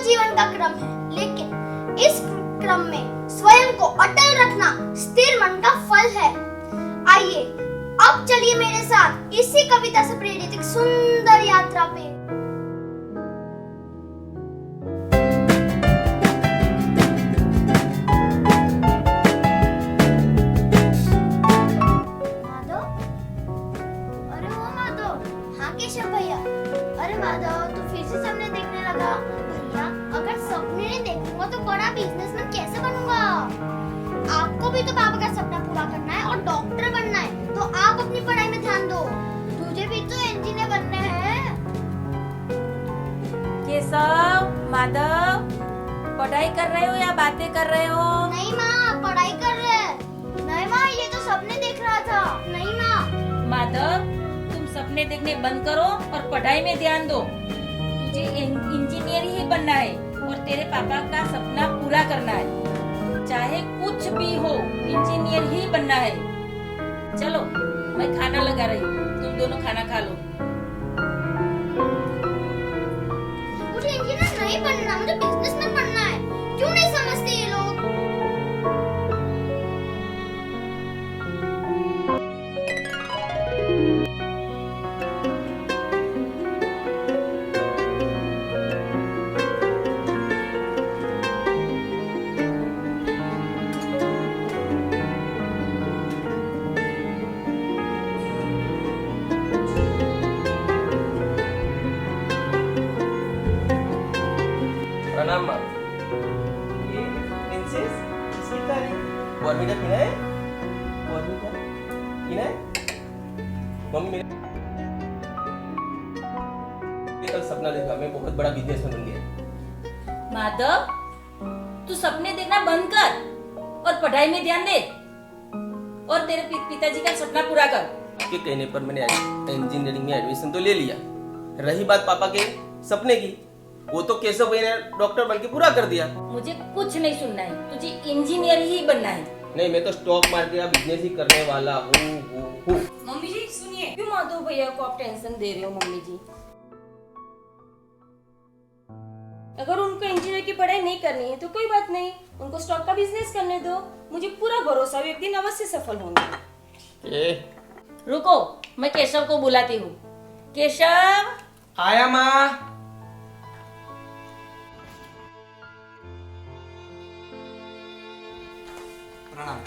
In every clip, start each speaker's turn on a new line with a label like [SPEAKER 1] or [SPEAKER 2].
[SPEAKER 1] जीवन का क्रम है, लेकिन इस क्रम में स्वयं को अटल रखना स्थिर मन का फल है। आइए अब चलिए मेरे साथ इसी कविता से प्रेरित एक सुंदर यात्रा पे। केशव भैया, अरे माधव तू फिर से सपने देखने लगा। भैया अगर सपने नहीं देखूंगा तो बड़ा बिजनेसमैन कैसे बनूंगा? आपको भी तो पापा का सपना पूरा करना है और डॉक्टर बनना है, तो आप अपनी पढ़ाई में ध्यान दो। तुझे भी तो इंजीनियर बनना है।
[SPEAKER 2] केशव, माधव, पढ़ाई कर रहे हो या बातें कर रहे हो?
[SPEAKER 1] नहीं माँ, पढ़ाई कर रहे हैं। नहीं माँ, ये तो सपने देख रहा था। नहीं माँ।
[SPEAKER 2] माधव, सपने देखने बंद करो और पढ़ाई में ध्यान दो। तुझे इंजीनियर ही बनना है और तेरे पापा का सपना पूरा करना है। चाहे कुछ भी हो, इंजीनियर ही बनना है। चलो मैं खाना लगा रही हूँ, तुम दोनों खाना खा लो।
[SPEAKER 1] मुझे इंजीनियर नहीं बनना, मुझे बिजनेसमैन बनना है। क्यों नहीं समझते ये लोग?
[SPEAKER 3] प्रणाम माँ। ये प्रिंसेस इसकी तारीफ बॉर्नविटा पीना है? बॉर्नविटा पीना है? मम्मी मेरे कल सपना देखा, मैं बहुत बड़ा बिजनेसमैन बन गया।
[SPEAKER 2] माधव, तू सपने देखना बंद कर और पढ़ाई में ध्यान दे और तेरे पिताजी का सपना पूरा कर।
[SPEAKER 3] आपके कहने पर मैंने इंजीनियरिंग में एडमिशन तो ले लिया। रही बात पापा के सपने की, वो तो केशव भाई ने डॉक्टर बन के पूरा कर दिया।
[SPEAKER 2] मुझे कुछ नहीं सुनना है, तुझे इंजीनियर ही बनना है।
[SPEAKER 3] नहीं, मैं तो स्टॉक मार्केट का बिजनेस ही करने वाला हूँ।
[SPEAKER 2] मम्मी जी सुनिए, क्यों माधव भैया को आप टेंशन दे रहे हो? मम्मी जी, अगर उनको इंजीनियर की पढ़ाई नहीं करनी है तो कोई बात नहीं, उनको स्टॉक का बिजनेस करने दो। मुझे पूरा भरोसा है एक दिन अवश्य सफल होंगे। रुको, मैं केशव को बुलाती हूँ। केशव,
[SPEAKER 4] आया माँ। प्रणाम।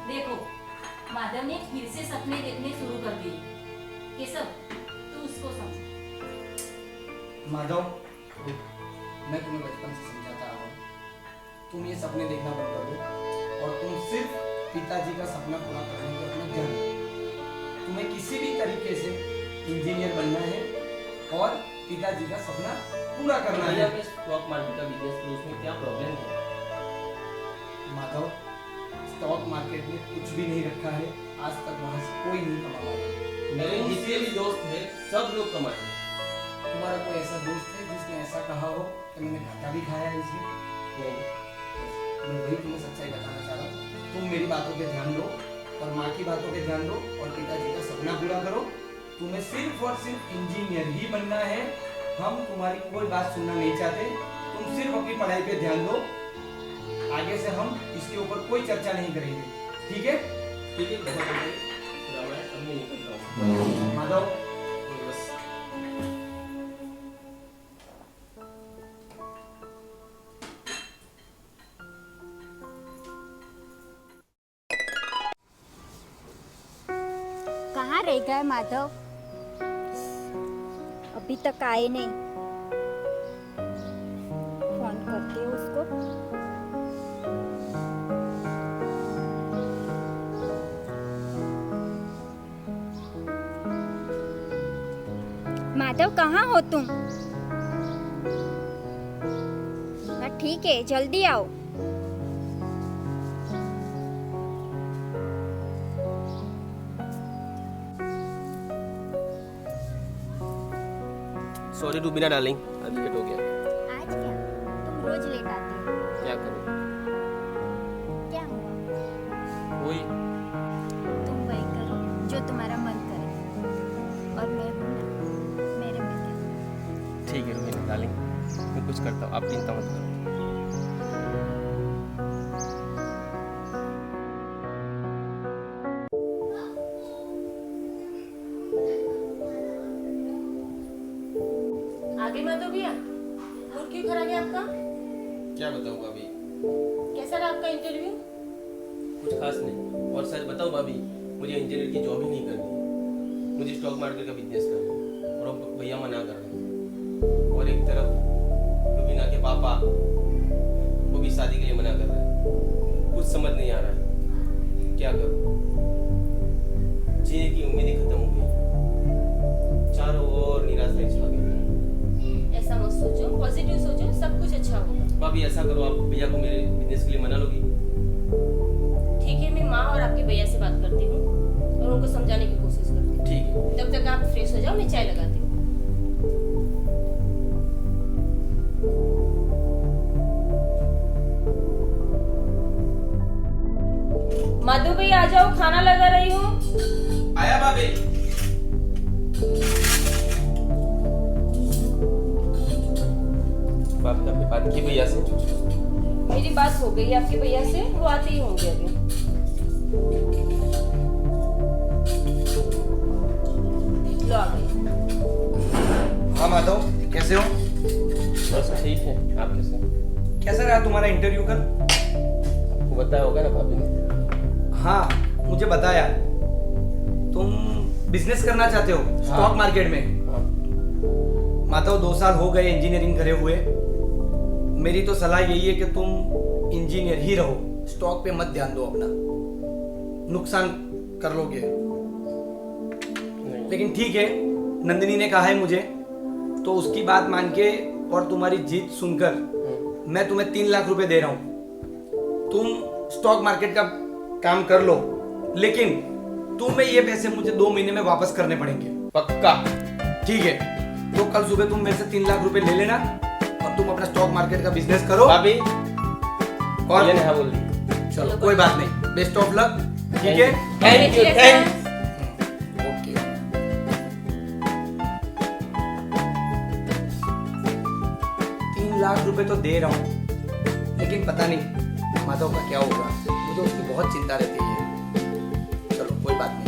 [SPEAKER 2] देखो माधव ने फिर से सपने देखने शुरू कर दिए। केशव, तू उसको समझ।
[SPEAKER 4] माधव, मैं तुम्हें बचपन से समझाता आ रहा हूँ, तुम ये सपने देखना बंद कर दो और तुम सिर्फ पिताजी का सपना पूरा करने के अपना ध्यान दो। तुम्हें किसी भी तरीके से इंजीनियर बनना है और पिताजी का सपना पूरा करना है।
[SPEAKER 3] स्टॉक मार्केट का बिजनेस करूं, उसमें क्या प्रॉब्लम है?
[SPEAKER 4] माधव, स्टॉक मार्केट में कुछ भी नहीं रखा है, आज तक वहां से कोई नहीं कमा पाया।
[SPEAKER 3] मेरे जितने भी दोस्त हैं सब लोग कमाए हैं।
[SPEAKER 4] तुम्हारा कोई ऐसा दोस्त है जिसने ऐसा कहा हो कि मैंने घाटा भी खाया है इसमें?
[SPEAKER 3] नहीं,
[SPEAKER 4] मैं वही तुम्हें सच्चाई बताना चाह रहा हूँ। तुम मेरी बातों पे ध्यान दो और माँ की बातों पे ध्यान दो और पिताजी का सपना पूरा करो। तुम्हें सिर्फ और सिर्फ इंजीनियर ही बनना है। हम तुम्हारी कोई बात सुनना नहीं चाहते। तुम सिर्फ अपनी पढ़ाई पे ध्यान दो। आगे से हम इसके ऊपर कोई चर्चा नहीं करेंगे, ठीक है?
[SPEAKER 3] ठीक है, बहुत बढ़िया। मैं अभी निकलता हूँ।
[SPEAKER 4] माधव,
[SPEAKER 3] बस
[SPEAKER 5] कहाँ रह गए माधव? अभी तक आए नहीं। फोन करते हो उसको। माधव, कहाँ हो तुम? ठीक है, जल्दी आओ।
[SPEAKER 3] सॉरी रूबीना डार्लिंग, आज लेट हो गया।
[SPEAKER 5] आज क्या? तुम रोज लेट आते हो।
[SPEAKER 3] क्या करूं?
[SPEAKER 5] क्या हुआ?
[SPEAKER 3] वही
[SPEAKER 5] तुम वही जो तुम्हारा मन करे। और मैं हूं ना, मेरे में क्या।
[SPEAKER 3] ठीक है रोहिणी डार्लिंग, मैं कुछ करता हूँ, आप चिंता मत करो।
[SPEAKER 2] आगे माधव भैया, मूड क्यों खराब है आपका?
[SPEAKER 3] क्या बताऊँ भाभी,
[SPEAKER 2] कैसा रहा आपका इंटरव्यू?
[SPEAKER 3] कुछ खास नहीं। और सच बताऊँ भाभी, मुझे इंजीनियर की जॉब ही नहीं करनी, मुझे स्टॉक मार्केट का बिजनेस करना है। और अब भैया मना कर रहे हैं। और एक तरफ रुबीना के पापा, वो भी शादी के लिए मना कर रहे हैं। कुछ समझ नहीं आ रहा है, क्या करूँ। जीने की उम्मीद ही खत्म हो गई, चारों ओर निराशा ही छा गई।
[SPEAKER 2] ऐसा मत सोचो, पॉजिटिव सोचो, सब कुछ अच्छा होगा।
[SPEAKER 3] भाभी ऐसा करो, आप भैया को मेरे बिजनेस के लिए मना लोगी?
[SPEAKER 2] ठीक है, मैं माँ और आपके भैया से बात करती हूँ और उनको समझाने की कोशिश करती हूँ।
[SPEAKER 3] ठीक है।
[SPEAKER 2] तब तक आप फ्रेश हो जाओ, मैं चाय लगाती हूँ। मधु भैया आ जाओ, खाना लगा रही हूँ।
[SPEAKER 3] आया भाभी। भाभी आपने बात की भैया से?
[SPEAKER 2] मेरी बात हो गई आपके भैया से, वो आते ही होंगे अभी। लो आ गई।
[SPEAKER 4] हाँ माधव, कैसे हो?
[SPEAKER 3] बस ठीक है, आप कैसे?
[SPEAKER 4] कैसा रहा तुम्हारा इंटरव्यू कल?
[SPEAKER 3] आपको बताया होगा ना भाभी ने।
[SPEAKER 4] हाँ, मुझे बताया। तुम बिजनेस करना चाहते हो स्टॉक मार्केट में।
[SPEAKER 3] हाँ।
[SPEAKER 4] माधव 2 साल हो गए इंजीनियरिंग करे हुए। मेरी तो सलाह यही है कि तुम इंजीनियर ही रहो, स्टॉक पे मत ध्यान दो अपना, नुकसान कर लोगे।
[SPEAKER 3] नहीं।
[SPEAKER 4] लेकिन ठीक है, नंदिनी ने कहा है मुझे, तो उसकी बात मान के और तुम्हारी जीत सुनकर मैं तुम्हें 3 लाख रुपए दे रहा हूं। तुम स्टॉक मार्केट का काम कर लो, लेकिन तुम्हें ये पैसे मुझे 2 महीने में वापस करने पड़ेंगे।
[SPEAKER 3] पक्का?
[SPEAKER 4] ठीक है, तो कल सुबह तुम मेरे से 3 लाख रुपए ले लेना और तुम अपना स्टॉक मार्केट का बिजनेस करो।
[SPEAKER 3] भाभी
[SPEAKER 4] और
[SPEAKER 3] ये नहीं बोल दी।
[SPEAKER 4] चलो कोई बात नहीं, बेस्ट ऑफ लक। ठीक है,
[SPEAKER 3] thank you, thanks.
[SPEAKER 4] Okay. 3 lakh रुपए तो दे रहा हूँ, लेकिन पता नहीं माधव का क्या होगा। मुझे उसकी बहुत चिंता रहती है। चलो कोई बात नहीं।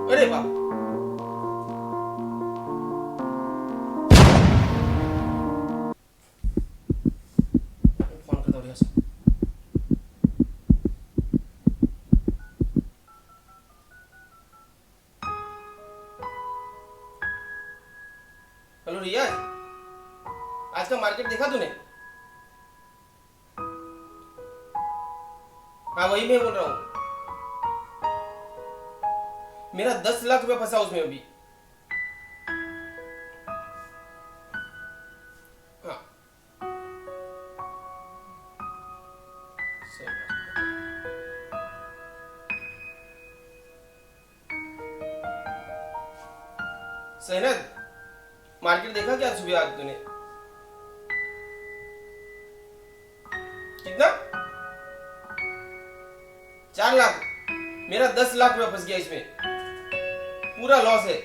[SPEAKER 3] अरे वाह, फोन कर दो रिया से। हेलो रिया, आज का मार्केट देखा तूने? हाँ वही मैं बोल रहा हूँ, मेरा 10 लाख रुपया फंसा उसमें अभी। हाँ सही बात। सहनद, मार्केट देखा क्या सुबह आज तूने? कितना? 4 लाख। मेरा 10 लाख रुपया फंस गया इसमें, पूरा लॉस है।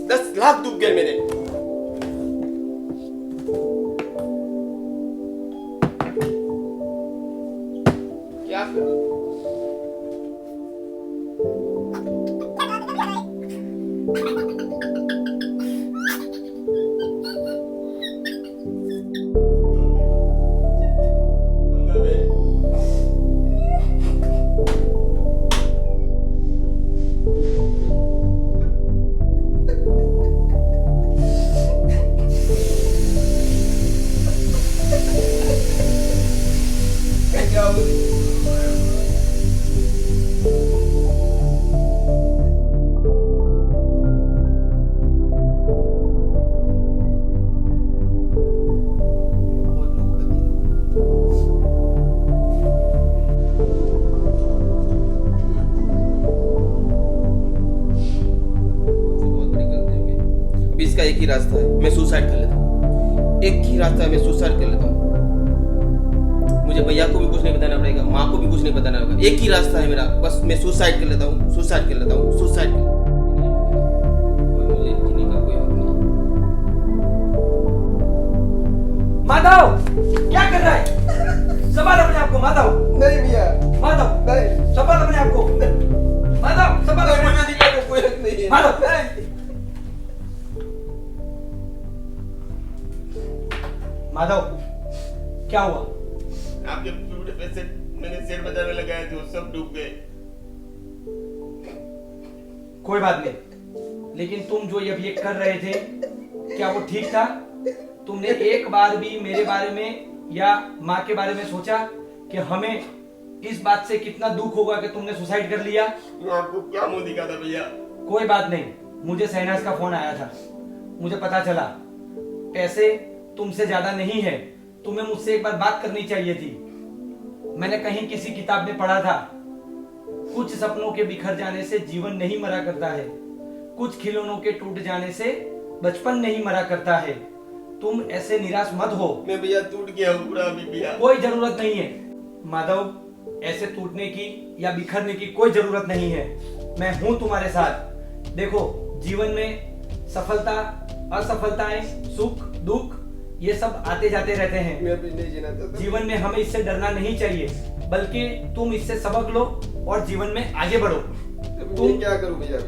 [SPEAKER 3] $10 लाख डूब गए मेरे। क्या करूं? मैं सुसाइड कर लेता हूँ। एक ही रास्ता है, मैं सुसाइड कर लेता हूँ। मुझे भैया को भी कुछ नहीं बताना पड़ेगा, माँ को भी कुछ नहीं बताना होगा। एक ही रास्ता है मेरा, बस मैं सुसाइड कर लेता हूँ, सुसाइड कर लेता हूँ, सुसाइड कर लेता हूँ। और मुझे जीने का कोई हक नहीं।
[SPEAKER 4] माधव क्या कर रहा है? संभाल अपने आप को माधव।
[SPEAKER 3] नहीं भैया,
[SPEAKER 4] माधव
[SPEAKER 3] नहीं,
[SPEAKER 4] संभाल अपने आप को। माधव संभाल अपने
[SPEAKER 3] मुझे जीने का कोई हक नहीं है।
[SPEAKER 4] माधव माधव क्या हुआ?
[SPEAKER 3] आपके पूरे पैसे मैंने शेयर बाजार में लगाए थे, वो सब डूब गए।
[SPEAKER 4] कोई बात नहीं, लेकिन तुम जो ये कर रहे थे क्या वो ठीक था? तुमने एक बार भी मेरे बारे में या माँ के बारे में सोचा कि हमें इस बात से कितना दुख होगा कि तुमने सुसाइड कर लिया?
[SPEAKER 3] मैं आपको क्या मुंह दिखाता भैया?
[SPEAKER 4] कोई बात नहीं, मुझे शहनाज का फोन आया था, मुझे पता चला पैसे तुमसे ज्यादा नहीं है, तुम्हें मुझसे एक बार बात करनी चाहिए थी। मैंने कहीं किसी किताब में पढ़ा था, कुछ सपनों के बिखर जाने से जीवन नहीं मरा करता है, कुछ खिलौनों के टूट जाने से बचपन नहीं मरा करता है। तुम ऐसे निराश मत हो।
[SPEAKER 3] मैं भैया टूट गया हूँ पूरा अभी भैया।
[SPEAKER 4] कोई जरूरत नहीं है माधव, ऐसे टूटने की या बिखरने की कोई जरूरत नहीं है। मैं हूं तुम्हारे साथ। देखो, जीवन में सफलता, असफलताएं, सुख दुख ये सब आते जाते रहते हैं।
[SPEAKER 3] मैं भी नहीं जीना चाहता।
[SPEAKER 4] जीवन में हमें इससे डरना नहीं चाहिए, बल्कि तुम इससे सबक लो और जीवन में आगे बढ़ो।
[SPEAKER 3] तुम क्या करूं भैया?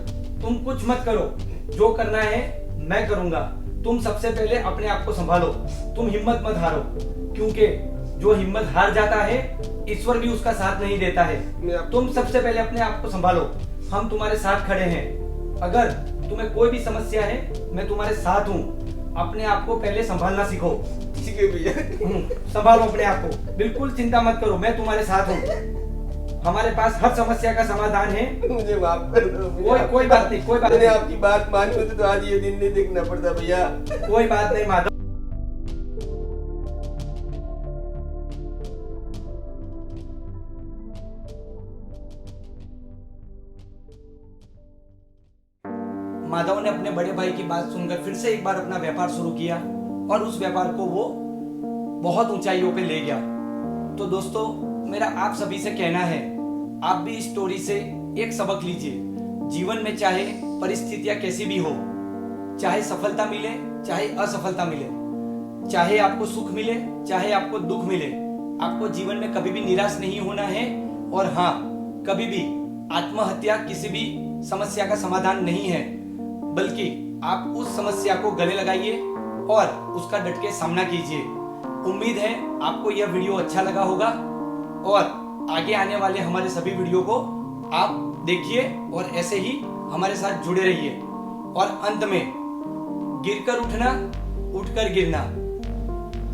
[SPEAKER 4] तुम कुछ मत करो, जो करना है मैं करूंगा। तुम सबसे पहले अपने आप को संभालो, तुम हिम्मत मत हारो, क्योंकि जो हिम्मत हार जाता है ईश्वर भी उसका साथ नहीं देता है। तुम सबसे पहले अपने आप को संभालो, हम तुम्हारे साथ खड़े हैं। अगर तुम्हें कोई भी समस्या है मैं तुम्हारे साथ हूँ। अपने आप को पहले संभालना सीखो।
[SPEAKER 3] ठीक है भैया।
[SPEAKER 4] संभालो अपने आप को, बिल्कुल चिंता मत करो, मैं तुम्हारे साथ हूँ। हमारे पास हर समस्या का समाधान है।
[SPEAKER 3] मुझे माफ कर दो भैया।
[SPEAKER 4] कोई बात नहीं, कोई बात
[SPEAKER 3] मैंने
[SPEAKER 4] नहीं,
[SPEAKER 3] आपकी बात मानी होती तो आज ये दिन नहीं देखना पड़ता भैया।
[SPEAKER 4] कोई बात नहीं माधव। माधव ने अपने बड़े भाई की बात सुनकर फिर से एक बार अपना व्यापार शुरू किया और उस व्यापार को वो बहुत ऊंचाइयों पे ले गया। तो दोस्तों, मेरा आप सभी से कहना है, आप भी इस स्टोरी से एक सबक लीजिए। जीवन में चाहे परिस्थितियां कैसी भी हो, चाहे सफलता मिले चाहे असफलता मिले, चाहे आपको सुख मिले चाहे आपको दुख मिले, आपको जीवन में कभी भी निराश नहीं होना है। और हाँ, कभी भी आत्महत्या किसी भी समस्या का समाधान नहीं है, बल्कि आप उस समस्या को गले लगाइए और उसका डट के सामना कीजिए। उम्मीद है आपको यह वीडियो अच्छा लगा होगा और आगे आने वाले हमारे सभी वीडियो को आप देखिए और ऐसे ही हमारे साथ जुड़े रहिए। और अंत में, गिरकर उठना, उठकर गिरना,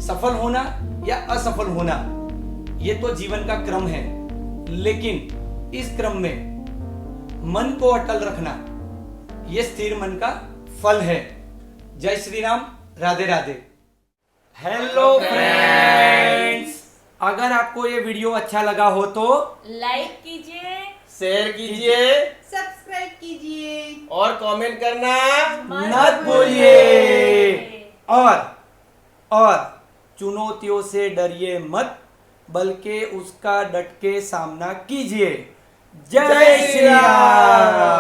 [SPEAKER 4] सफल होना या असफल होना, ये तो जीवन का क्रम है, लेकिन इस क्रम में मन को अटल रखना, ये स्थिर मन का फल है। जय श्री राम, राधे राधे। हेलो फ्रेंड्स, अगर आपको ये वीडियो अच्छा लगा हो तो
[SPEAKER 2] लाइक कीजिए,
[SPEAKER 3] शेयर कीजिए,
[SPEAKER 6] सब्सक्राइब कीजिए
[SPEAKER 3] और कमेंट करना
[SPEAKER 4] मत भूलिए। और चुनौतियों से डरिए मत, बल्कि उसका डट के सामना कीजिए। जय श्री राम।